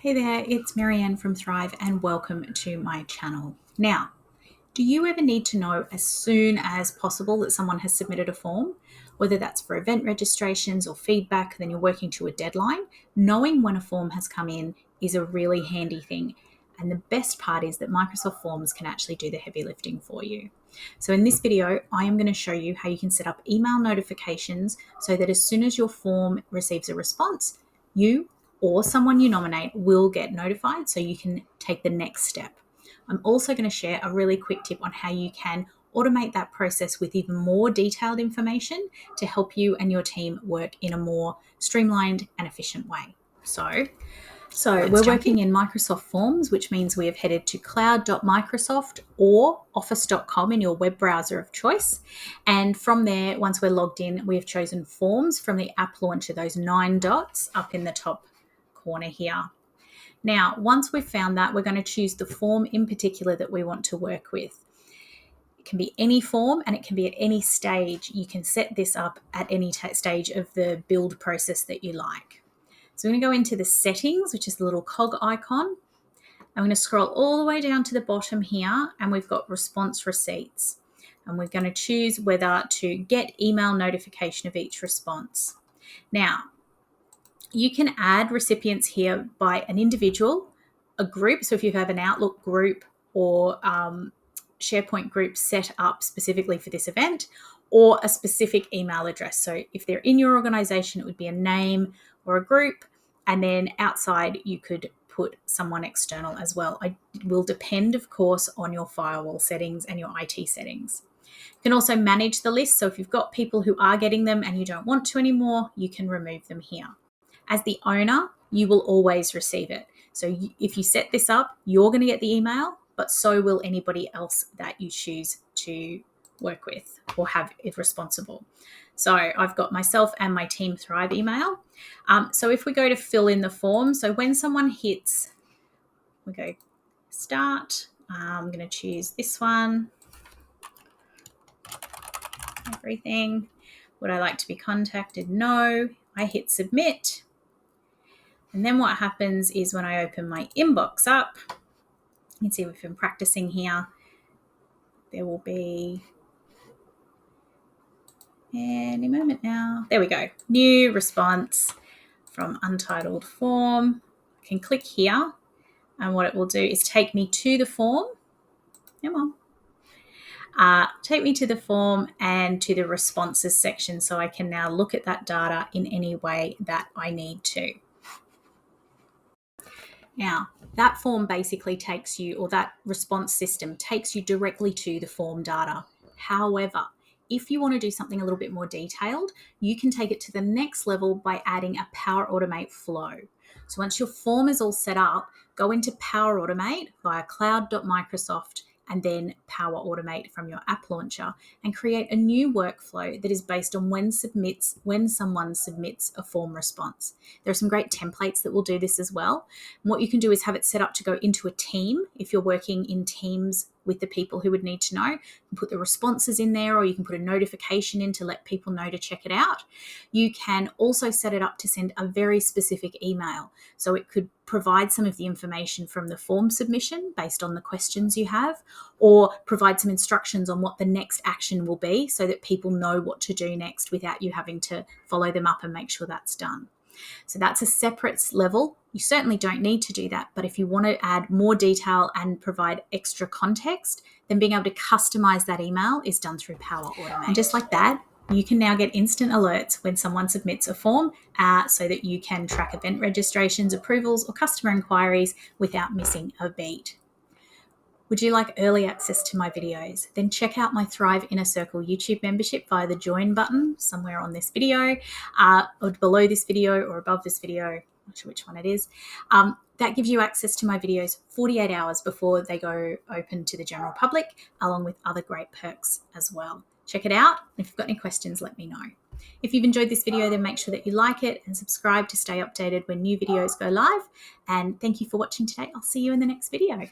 Hey there, it's Marianne from Thrive and welcome to my channel. Now, do you ever need to know as soon as possible that someone has submitted a form? Whether that's for event registrations or feedback, then you're working to a deadline. Knowing when a form has come in is a really handy thing. And the best part is that Microsoft Forms can actually do the heavy lifting for you. So in this video, I am going to show you how you can set up email notifications so that as soon as your form receives a response, you or someone you nominate will get notified so you can take the next step. I'm also going to share a really quick tip on how you can automate that process with even more detailed information to help you and your team work in a more streamlined and efficient way. So we're working in Microsoft Forms, which means we have headed to cloud.microsoft or office.com in your web browser of choice. And from there, once we're logged in, we have chosen Forms from the app launcher, those 9 dots up in the top corner here. Now, once we've found that, we're going to choose the form in particular that we want to work with. It can be any form and it can be at any stage. You can set this up at any stage of the build process that you like. So I'm going to go into the settings, which is the little cog icon. I'm going to scroll all the way down to the bottom here and we've got response receipts. And we're going to choose whether to get email notification of each response. Now, you can add recipients here by an individual, a group. So if you have an Outlook group or SharePoint group set up specifically for this event, or a specific email address. So if they're in your organization, it would be a name or a group. And then outside, you could put someone external as well. It will depend, of course, on your firewall settings and your IT settings. You can also manage the list. So if you've got people who are getting them and you don't want to anymore, you can remove them here. As the owner, you will always receive it. So if you set this up, you're going to get the email, but so will anybody else that you choose to work with or have it responsible. So I've got myself and my Team Thrive email. So if we go to fill in the form, so when someone hits, we go start. I'm going to choose this one. Everything. Would I like to be contacted? No. I hit submit. And then what happens is when I open my inbox up, you can see we've been practicing here. There will be any moment now. There we go. New response from untitled form. I can click here and what it will do is take me to the form. Come on. Take me to the form and to the responses section so I can now look at that data in any way that I need to. Now, that form basically takes you, or that response system takes you directly to the form data. However, if you want to do something a little bit more detailed, you can take it to the next level by adding a Power Automate flow. So once your form is all set up, go into Power Automate via cloud.microsoft and then Power Automate from your app launcher and create a new workflow that is based on when someone submits a form response. There are some great templates that will do this as well. And what you can do is have it set up to go into a team if you're working in teams with the people who would need to know. You can put the responses in there or you can put a notification in to let people know to check it out. You can also set it up to send a very specific email. So it could provide some of the information from the form submission based on the questions you have, or provide some instructions on what the next action will be so that people know what to do next without you having to follow them up and make sure that's done. So that's a separate level. You certainly don't need to do that, but if you want to add more detail and provide extra context, then being able to customize that email is done through Power Automate. And just like that, you can now get instant alerts when someone submits a form so that you can track event registrations, approvals, or customer inquiries without missing a beat. Would you like early access to my videos? Then check out my Thrive Inner Circle YouTube membership via the join button somewhere on this video, or below this video or above this video, not sure which one it is. That gives you access to my videos 48 hours before they go open to the general public, along with other great perks as well. Check it out. If you've got any questions, let me know. If you've enjoyed this video, then make sure that you like it and subscribe to stay updated when new videos go live. And thank you for watching today. I'll see you in the next video.